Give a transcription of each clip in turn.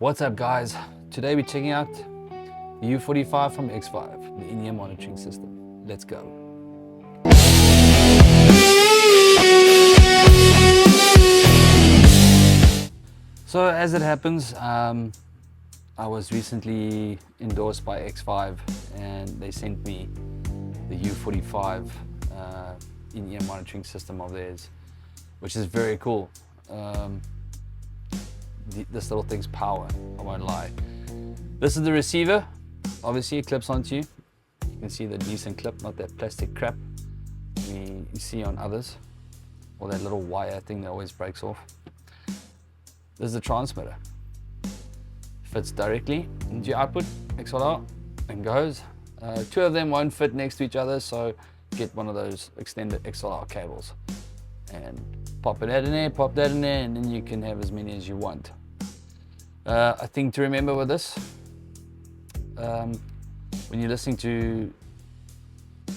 What's up guys? Today we're checking out the U45 from Xvive, the IEM monitoring system. Let's go. So as it happens, I was recently endorsed by Xvive and they sent me the U45 IEM monitoring system of theirs, which is very cool. This little thing's power, I won't lie. This is the receiver, obviously it clips onto you. You can see the decent clip, not that plastic crap you see on others, or that little wire thing that always breaks off. This is the transmitter. Fits directly into your output, XLR, and goes. Two of them won't fit next to each other, so get one of those extended XLR cables and pop that in there, pop that in there, and then you can have as many as you want. A thing to remember with this, when you're listening to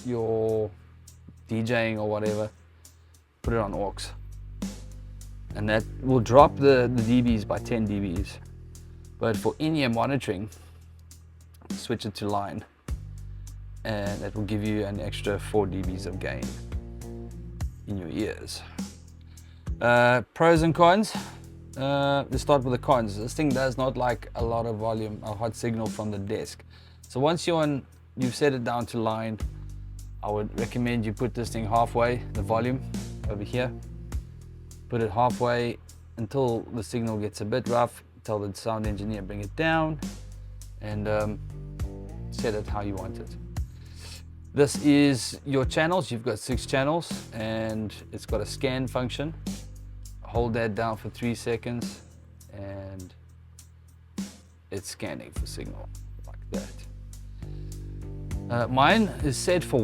your DJing or whatever, put it on aux, and that will drop the dBs by 10 dBs. But for in-ear monitoring, switch it to line, and that will give you an extra 4 dBs of gain in your ears. Pros and cons. Let's start with the cons. This thing does not like a lot of volume, a hot signal from the desk. So once you've set it down to line, I would recommend you put this thing halfway, the volume over here. Put it halfway until the signal gets a bit rough. Tell the sound engineer bring it down, and set it how you want it. This is your channels. You've got 6 channels and it's got a scan function. Hold that down for 3 seconds and it's scanning for signal like that. Mine is set for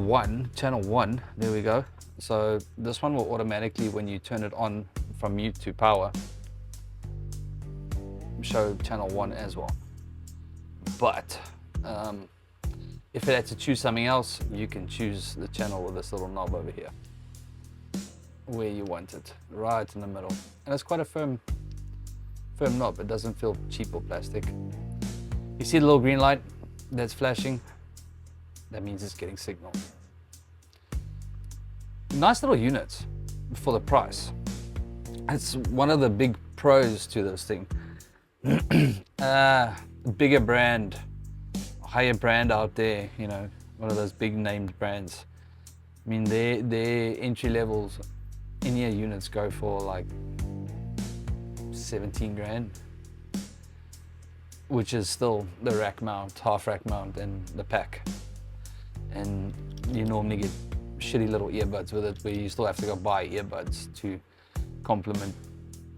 channel 1, there we go. So this one will automatically, when you turn it on from mute to power, show channel 1 as well. But if it had to choose something else, you can choose the channel with this little knob over here, where you want it, right in the middle. And it's quite a firm knob. It doesn't feel cheap or plastic. You see the little green light that's flashing? That means it's getting signal. Nice little units for the price. It's one of the big pros to this thing. Bigger brand, higher brand out there, you know, one of those big named brands. I mean, their entry levels in-ear units go for like 17 grand, which is still the rack mount, half rack mount, and the pack. And you normally get shitty little earbuds with it, where you still have to go buy earbuds to complement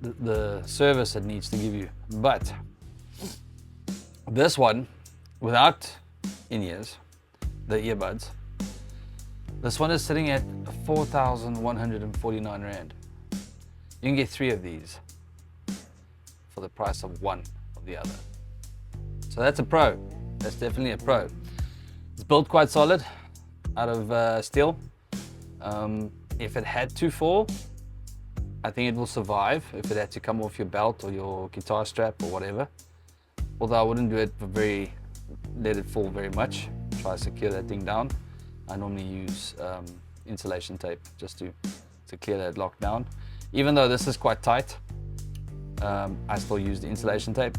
the service it needs to give you. But this one, without in-ears, the earbuds, this one is sitting at 4,149 Rand. You can get 3 of these for the price of 1 of the other. So that's a pro. That's definitely a pro. It's built quite solid out of steel. If it had to fall, I think it will survive. If it had to come off your belt or your guitar strap or whatever. Although I wouldn't do it let it fall very much. Try to secure that thing down. I normally use insulation tape just to clear that lock down. Even though this is quite tight, I still use the insulation tape.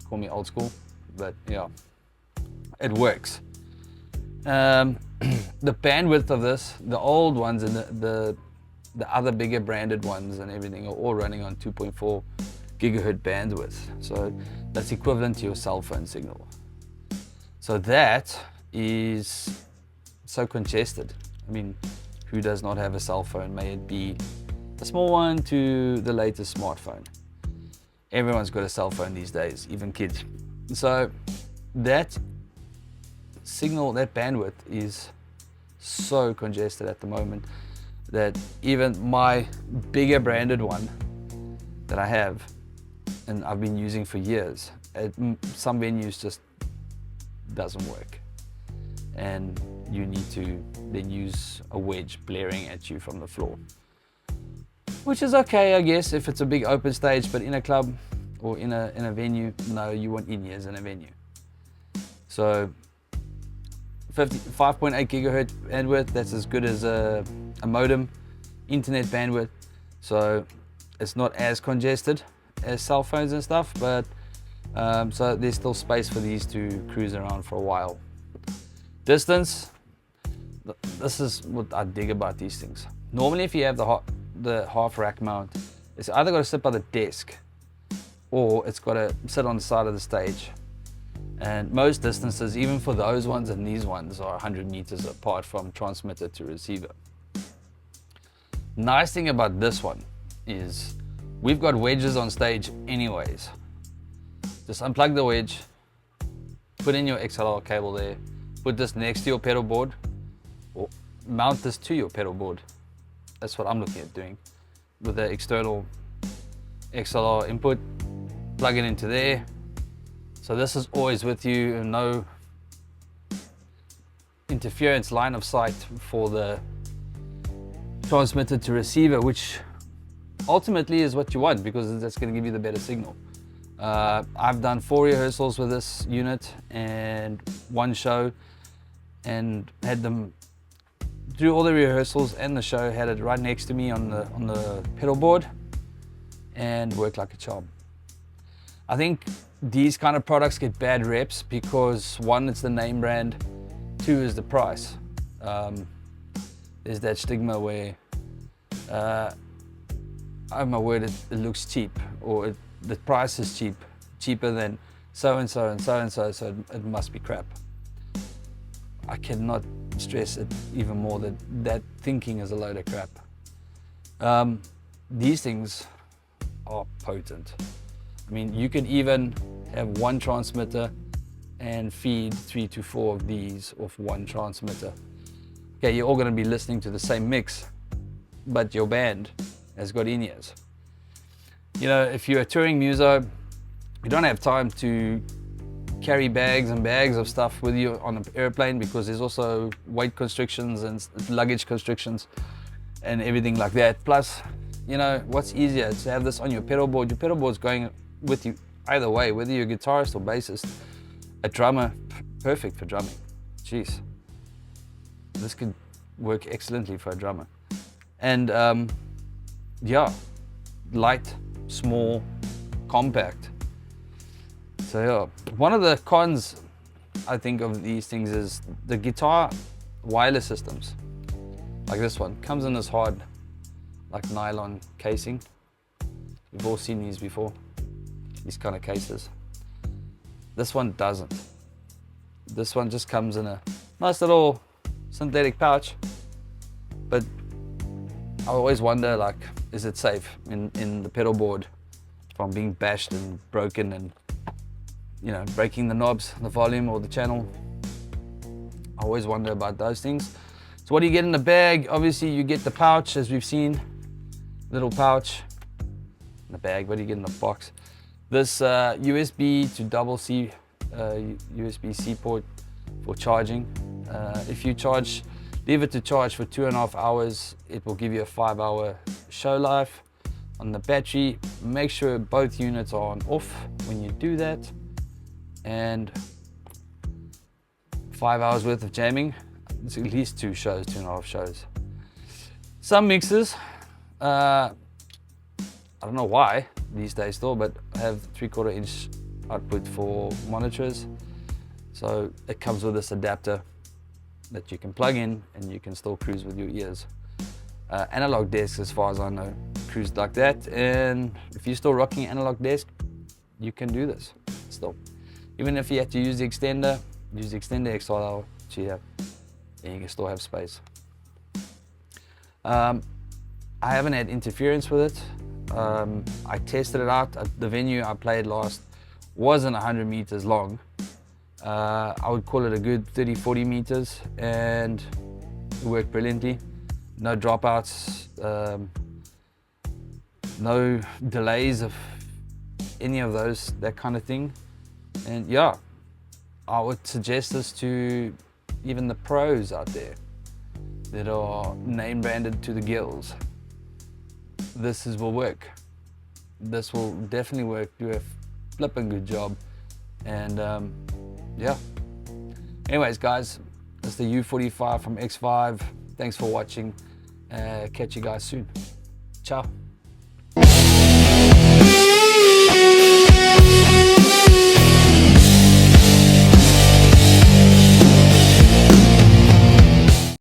Call me old school, but yeah, it works. The bandwidth of this, the old ones and the other bigger branded ones and everything are all running on 2.4 gigahertz bandwidth. So that's equivalent to your cell phone signal. So that is so congested. I mean, who does not have a cell phone? May it be a small one to the latest smartphone. Everyone's got a cell phone these days, even kids. So that signal, that bandwidth is so congested at the moment that even my bigger branded one that I have and I've been using for years, at some venues just doesn't work. And you need to then use a wedge blaring at you from the floor. Which is okay, I guess, if it's a big open stage, but in a club, or in a venue, no, you want in-ears in a venue. So 5.8 gigahertz bandwidth, that's as good as a modem internet bandwidth. So it's not as congested as cell phones and stuff, but so there's still space for these to cruise around for a while. Distance, this is what I dig about these things. Normally if you have the half rack mount, it's either got to sit by the desk or it's got to sit on the side of the stage. And most distances, even for those ones and these ones, are 100 meters apart from transmitter to receiver. Nice thing about this one is we've got wedges on stage anyways. Just unplug the wedge, put in your XLR cable there, put this next to your pedal board, or mount this to your pedal board. That's what I'm looking at doing with the external XLR input. Plug it into there. So this is always with you, and no interference line of sight for the transmitter to receiver, which ultimately is what you want because that's going to give you the better signal. I've done 4 rehearsals with this unit and 1 show, and had them through all the rehearsals and the show, had it right next to me on the pedal board, and worked like a charm. I think these kind of products get bad reps because 1, it's the name brand, 2 is the price. There's that stigma where, oh my word, it looks cheap, or the price is cheaper than so and so and so and so, so it must be crap. I cannot stress it even more that that thinking is a load of crap. These things are potent. I mean, you could even have 1 transmitter and feed 3 to 4 of these off 1 transmitter. Okay, you're all going to be listening to the same mix, but your band has got in-ears. You know, if you're a touring muso, you don't have time to carry bags and bags of stuff with you on an airplane because there's also weight constrictions and luggage constrictions and everything like that. Plus, you know, what's easier to have this on your pedal board? Your pedal board's going with you either way, whether you're a guitarist or bassist. A drummer, perfect for drumming. Jeez, this could work excellently for a drummer. And yeah, light, small, compact. So yeah, one of the cons I think of these things is the guitar wireless systems, like this one, comes in this hard, like nylon casing. You've all seen these before, these kind of cases. This one doesn't. This one just comes in a nice little synthetic pouch, but I always wonder, like, is it safe in the pedal board from being bashed and broken and, you know, breaking the knobs, the volume or the channel? I always wonder about those things. So what do you get in the bag? Obviously you get the pouch, as we've seen, little pouch in the bag. What do you get in the box? This USB to double C, USB-C port for charging. If you leave it to charge for 2.5 hours, it will give you a 5-hour show life. On the battery, make sure both units are on off when you do that. And 5 hours worth of jamming, it's at least 2 shows, 2.5 shows. Some mixers, I don't know why these days still, but have 3/4 inch output for monitors. So it comes with this adapter that you can plug in and you can still cruise with your ears. Analog desks, as far as I know, cruise like that. And if you're still rocking an analog desk, you can do this still. Even if you have to use the extender XLR to here, and you can still have space. I haven't had interference with it. I tested it out at the venue I played last. Wasn't 100 meters long. I would call it a good 30-40 meters, and it worked brilliantly. No dropouts, no delays of any of those, that kind of thing. And yeah, I would suggest this to even the pros out there that are name branded to the gills. This will work. this will definitely work. Do a flipping good job. And yeah. Anyways, guys, it's the U45 from Xvive. Thanks for watching. Catch you guys soon. Ciao.